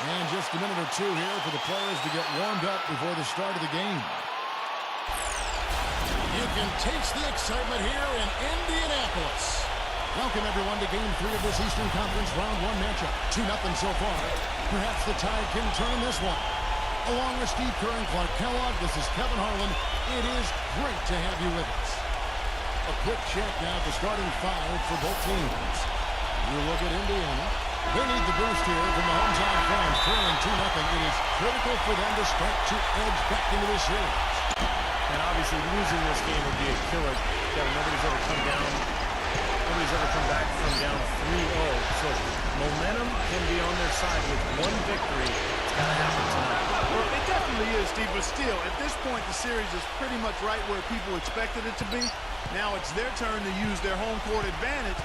And just a minute or two here for the players to get warmed up before the start of the game. You can taste the excitement here in Indianapolis. Welcome, everyone, to Game 3 of this Eastern Conference Round 1 matchup. 2-0 so far. Perhaps the Tide can turn this one. Along with Steve Kerr and Clark Kellogg, this is Kevin Harlan. It is great to have you with us. A quick check now at the starting five for both teams. You look at Indiana. They need the boost here from the hometown fans. Trailing 2-0. It is critical for them to start to edge back into this series. And obviously losing this game would be a killer. Nobody's ever come down. Nobody's ever come back from down 3-0. So momentum can be on their side with one victory. It's got to happen tonight. Well, it definitely is, Steve. But still, at this point, the series is pretty much right where people expected it to be. Now it's their turn to use their home court advantage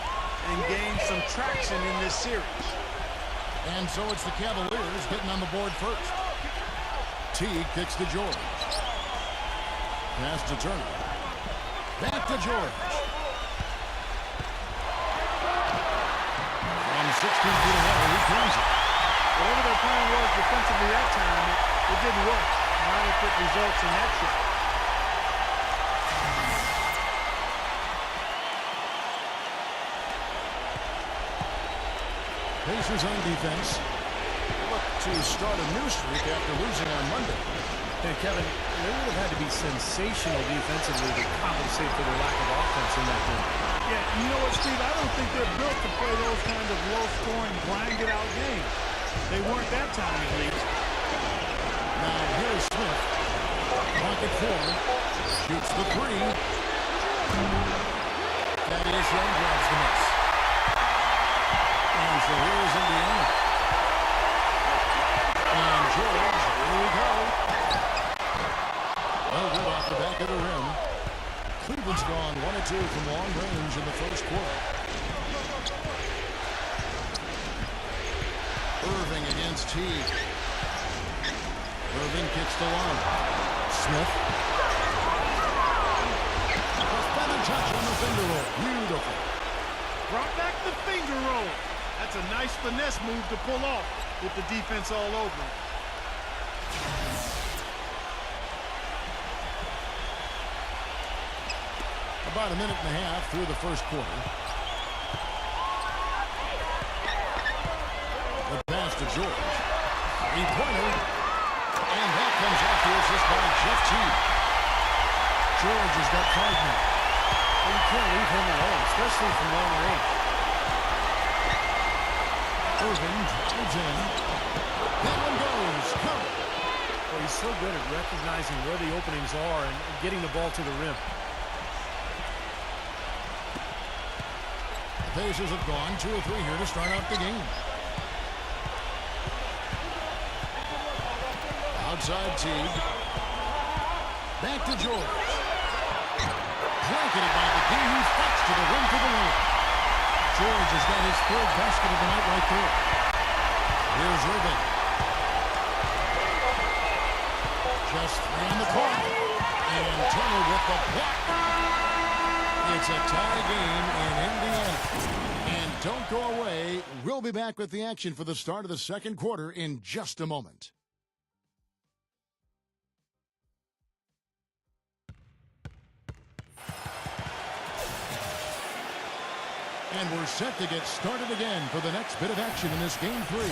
and gain some traction in this series. And so it's the Cavaliers getting on the board first. Teague kicks to George. Pass to Turner. Back to George. From 16 feet away, he cleans it. Whatever their plan was defensively that time, it didn't work. Now they put results in that shot. Pacers on defense. Look to start a new streak after losing on Monday. And Kevin, they would have had to be sensational defensively to compensate for the lack of offense in that game. Yeah, you know what, Steve? I don't think they're built to play those kind of low-scoring, grind-it-out games. They weren't that time, at least. Now here's Smith. Pocket four. Shoots the three. Thaddeus Young grabs the miss. And so here's Indiana. And George, here we go. Well, good off the back of the rim. Cleveland's gone 1 of 2 from long range in the first quarter. Irving against Teague. Irving kicks the line. Smith. A feather touch on the finger roll. Beautiful. Brought back the finger roll. That's a nice finesse move to pull off with the defense all over him. About a minute and a half through the first quarter. The pass to George. Three-pointer. And that comes off the assist by Jeff Teague. George has got 5 now. You can't leave him alone, especially from long range. Irving drives in. That one goes. Cover. Well, he's so good at recognizing where the openings are and getting the ball to the rim. The Pacers have gone 2 or 3 here to start out the game. Outside Teague. Back to George. Blanketed by the D. He fights to the rim for the win. George has got his 3rd basket of the night right there. Here's Irving. Just 3 on the clock. And Turner with the block. It's a tie game in Indiana. And don't go away. We'll be back with the action for the start of the second quarter in just a moment. And we're set to get started again for the next bit of action in this Game 3.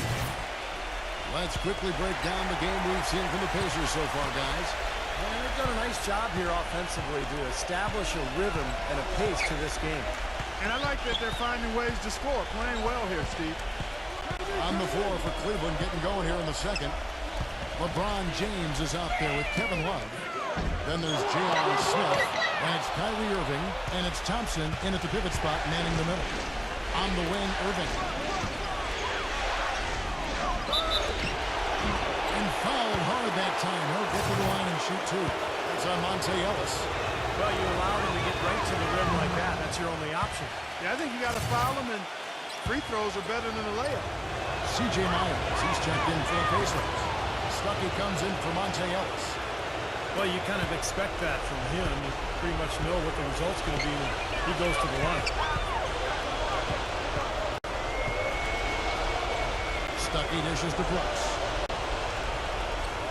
Let's quickly break down the game we've seen from the Pacers so far, guys. And they've done a nice job here offensively to establish a rhythm and a pace to this game. And I like that they're finding ways to score. Playing well here, Steve. On the floor for Cleveland, getting going here in the second. LeBron James is out there with Kevin Love. Then there's J.R. Smith, and it's Kyrie Irving, and it's Thompson in at the pivot spot, manning the middle. On the wing, Irving. And fouled hard that time. He'll get to the line and shoot 2. That's on Monte Ellis. Well, you allow him to get right to the rim like that. That's your only option. Yeah, I think you got to foul him, and free throws are better than a layup. C.J. Myers, he's checked in for the Pacers. Stuckey comes in for Monte Ellis. Well, you kind of expect that from him. You pretty much know what the result's going to be when he goes to the line. Stuckey dishes to Brooks.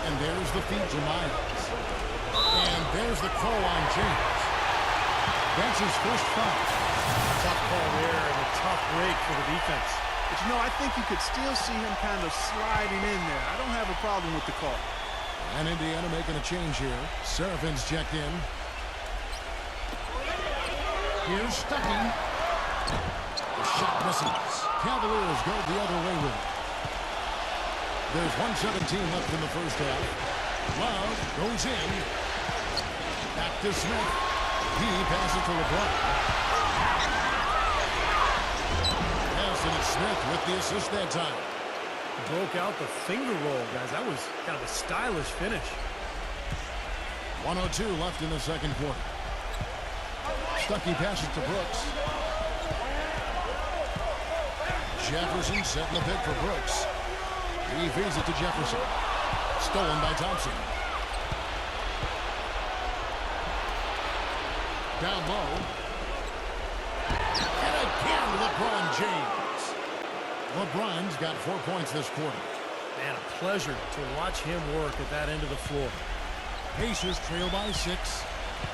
And there's the feed to Miles. And there's the call on James. That's his first foul. Tough call there and a tough break for the defense. But you know, I think you could still see him kind of sliding in there. I don't have a problem with the call. And Indiana making a change here. Serafin's checked in. Here's Stuckey. The shot misses. Cavaliers go the other way with it. There's 1:17 left in the first half. Love goes in. Back to Smith. He passes to LeBron. Pass and it's Smith with the assist that time. Broke out the finger roll, guys. That was kind of a stylish finish. 1:02 left in the second quarter. Stuckey passes to Brooks. Jefferson setting the pick for Brooks. He feeds it to Jefferson. Stolen by Thompson. Down low. And again, LeBron James. LeBron's got 4 points this quarter. Man, a pleasure to watch him work at that end of the floor. Pacers trail by 6.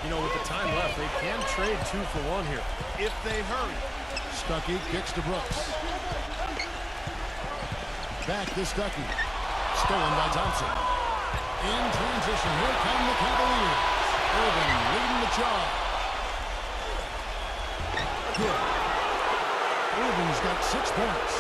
You know, with the time left, they can trade 2 for 1 here. If they hurry. Stuckey kicks to Brooks. Back to Stuckey. Stolen by Thompson. In transition, here come the Cavaliers. Irving leading the charge. Good. Irving's got 6 points.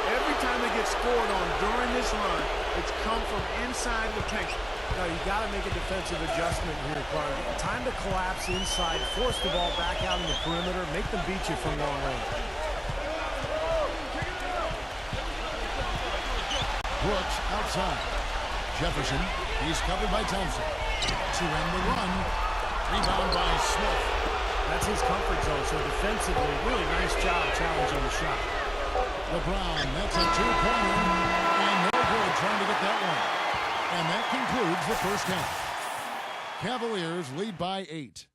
Every time they get scored on during this run, it's come from inside the paint. No, you got to make a defensive adjustment here, Clark. Time to collapse inside, force the ball back out in the perimeter, make them beat you from long range. Brooks outside. Jefferson, he's covered by Thompson. To end the run. Rebound by Smith. That's his comfort zone, so defensively, really nice job challenging the shot. LeBron, that's a 2-pointer. And no good trying to get that one. And that concludes the first half. Cavaliers lead by 8.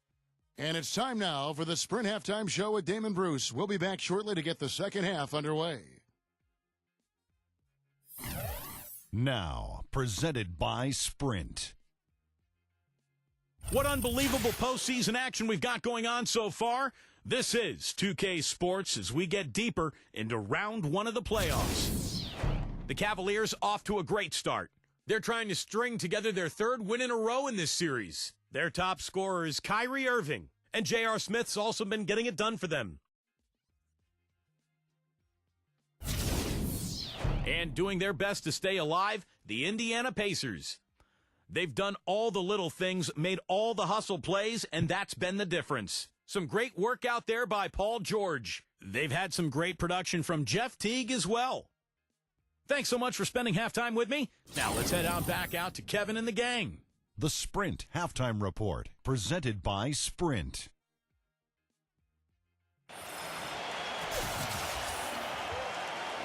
And it's time now for the Sprint Halftime Show with Damon Bruce. We'll be back shortly to get the second half underway. Now, presented by Sprint. What unbelievable postseason action we've got going on so far. This is 2K Sports as we get deeper into round 1 of the playoffs. The Cavaliers off to a great start. They're trying to string together their 3rd win in a row in this series. Their top scorer is Kyrie Irving, and J.R. Smith's also been getting it done for them. And doing their best to stay alive, the Indiana Pacers. They've done all the little things, made all the hustle plays, and that's been the difference. Some great work out there by Paul George. They've had some great production from Jeff Teague as well. Thanks so much for spending halftime with me. Now let's head back out to Kevin and the gang. The Sprint Halftime Report, presented by Sprint.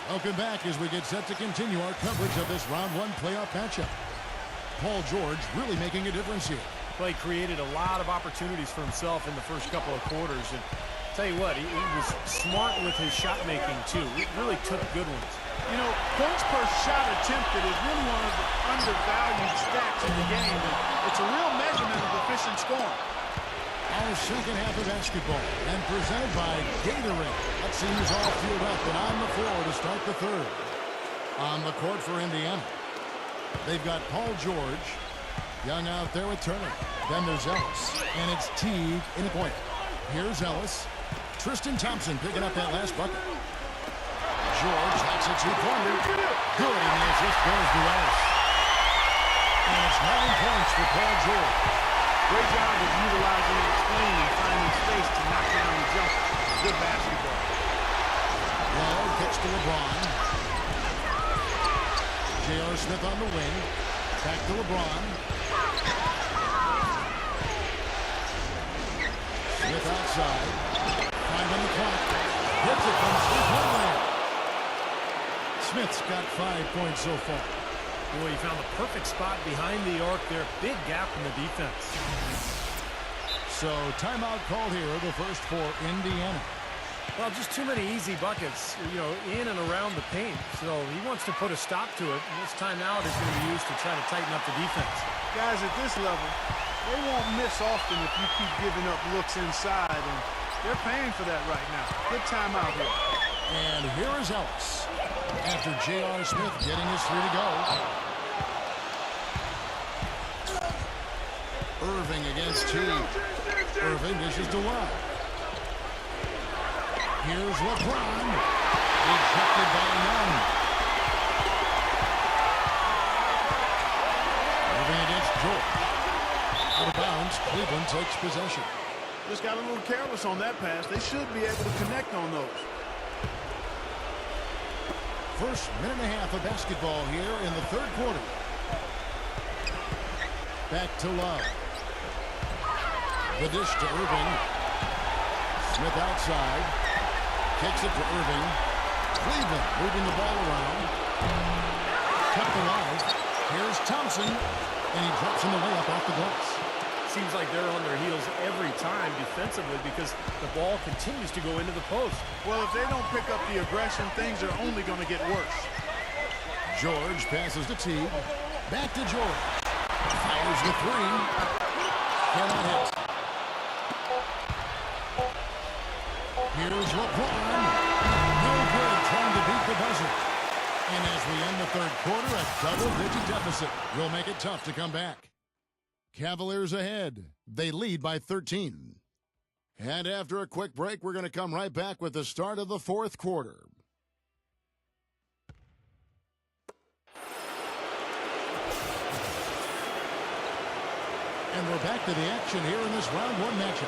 Welcome back as we get set to continue our coverage of this round 1 playoff matchup. Paul George really making a difference here. Well, he created a lot of opportunities for himself in the first couple of quarters. And tell you what, he was smart with his shot making, too. He really took good ones. You know, points per shot attempted is really one of the undervalued stats in the game. And it's a real measurement of efficient scoring. Our second half of basketball, and presented by Gatorade. That seems all fueled up and on the floor to start the 3rd. On the court for Indiana, they've got Paul George, Young out there with Turner. Then there's Ellis, and it's Teague in the point. Here's Ellis. Tristan Thompson picking up that last bucket. George hits a 2-pointer. Good, and the assist goes to Ellis. And it's 9 points for Paul George. Great job of utilizing his screen and finding space to knock down the jumper. Good basketball. Low kicks to LeBron. J.R. Smith on the wing. Back to LeBron. Smith outside. 5 on the clock. Hits it from Smith. Smith's got 5 points so far. Boy, he found the perfect spot behind the arc there. Big gap in the defense. So timeout called here, the first for Indiana. Well, just too many easy buckets, in and around the paint. So he wants to put a stop to it. And this timeout is going to be used to try to tighten up the defense. Guys, at this level, they won't miss often if you keep giving up looks inside, and they're paying for that right now. Good timeout here. And here is Ellis after J.R. Smith getting his 3 to go. Irving against Teague. Irving dishes to Love. Here's LeBron. Rejected by Young. Irving against George. Out of bounds, Cleveland takes possession. Just got a little careless on that pass. They should be able to connect on those. First minute and a half of basketball here in the third quarter. Back to Love. The dish to Irving. Smith outside. Kicks it to Irving. Cleveland moving the ball around. Kept alive. Here's Thompson. And he drops in the layup off the glass. Seems like they're on their heels every time defensively because the ball continues to go into the post. Well, if they don't pick up the aggression, things are only going to get worse. George passes to Teague. Back to George. Fires the 3. Cannot hit. Here's LeBron. No good, trying to beat the buzzer. And as we end the third quarter, a double-digit deficit will make it tough to come back. Cavaliers ahead. They lead by 13. And after a quick break, we're going to come right back with the start of the fourth quarter. And we're back to the action here in this round 1 matchup.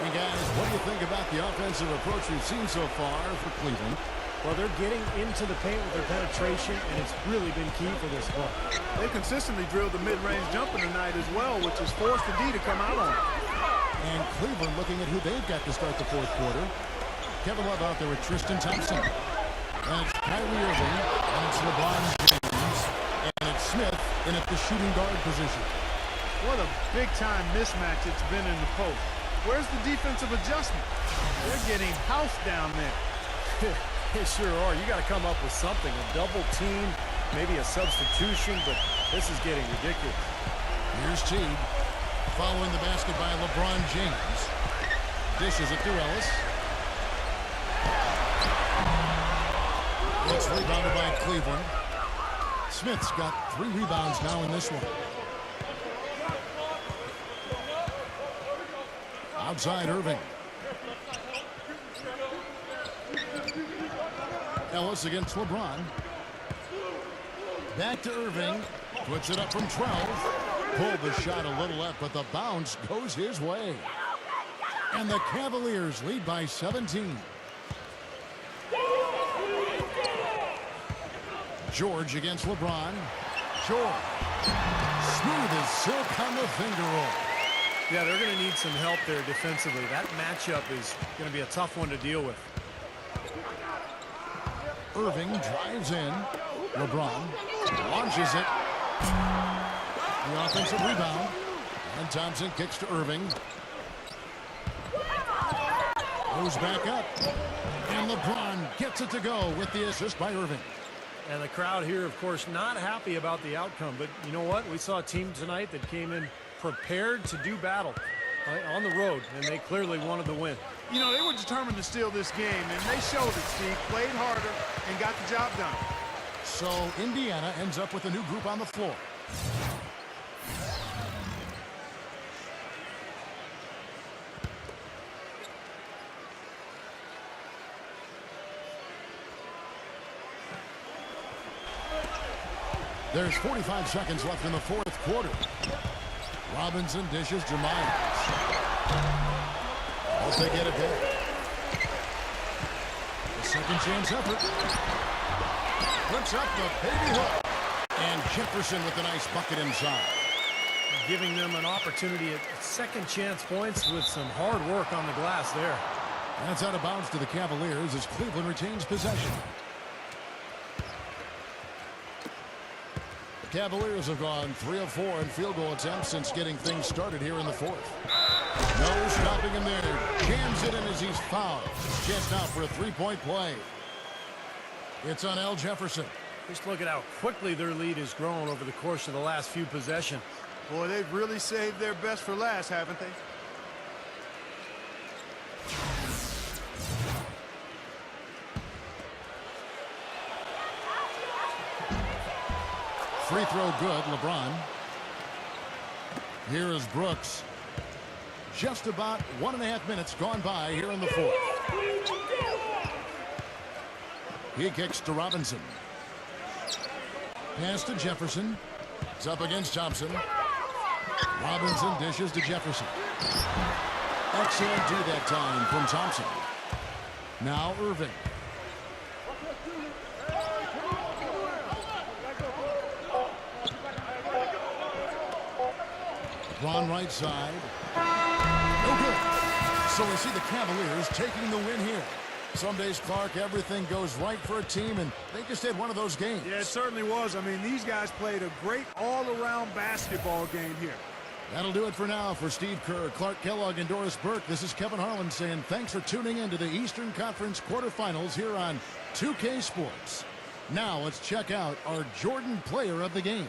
And guys, what do you think about the offensive approach we've seen so far for Cleveland? Well, they're getting into the paint with their penetration, and it's really been key for this club. They consistently drilled the mid-range jumper tonight as well, which has forced the D to come out on it. And Cleveland looking at who they've got to start the fourth quarter. Kevin Love out there with Tristan Thompson. And it's Kyrie Irving, and it's LeBron James, and it's Smith in at the shooting guard position. What a big-time mismatch it's been in the post. Where's the defensive adjustment? They're getting housed down there. They sure are. You got to come up with something. A double team, maybe a substitution, but this is getting ridiculous. Here's Teague. Following the basket by LeBron James. Dishes it to Ellis. It's rebounded by Cleveland. Smith's got 3 rebounds now in this one. Outside Irving. Ellis against LeBron. Back to Irving. Puts it up from 12. Pulled the shot a little left, but the bounce goes his way. And the Cavaliers lead by 17. George against LeBron. George. Smooth as silk on the finger roll. Yeah, they're going to need some help there defensively. That matchup is going to be a tough one to deal with. Irving drives in. LeBron launches it. The offensive rebound. And Thompson kicks to Irving. Goes back up. And LeBron gets it to go with the assist by Irving. And the crowd here, of course, not happy about the outcome. But you know what? We saw a team tonight that came in prepared to do battle on the road, and they clearly wanted the win. You know, they were determined to steal this game, and they showed it, Steve. Played harder and got the job done. So Indiana ends up with a new group on the floor. There's 45 seconds left in the fourth quarter. Robinson dishes to Myers. Hope they get it there. The second chance effort. Puts up the baby hook. And Jefferson with a nice bucket inside. Giving them an opportunity at second chance points with some hard work on the glass there. That's out of bounds to the Cavaliers as Cleveland retains possession. The Cavaliers have gone 3 of 4 in field goal attempts since getting things started here in the fourth. No stopping him there. Jams it in as he's fouled. Chance now for a three-point play. It's on L. Jefferson. Just look at how quickly their lead has grown over the course of the last few possessions. Boy, they've really saved their best for last, haven't they? Free throw good, LeBron. Here is Brooks. Just about 1.5 minutes gone by here in the fourth. He kicks to Robinson. Pass to Jefferson. It's up against Thompson. Robinson dishes to Jefferson. Excellent D that time from Thompson. Now Irving. LeBron right side. No good. So we see the Cavaliers taking the win here. Some days, Clark, everything goes right for a team, and they just had one of those games. Yeah, it certainly was. I mean, these guys played a great all-around basketball game here. That'll do it for now. For Steve Kerr, Clark Kellogg, and Doris Burke, this is Kevin Harlan saying thanks for tuning in to the Eastern Conference quarterfinals here on 2K Sports. Now let's check out our Jordan Player of the Game.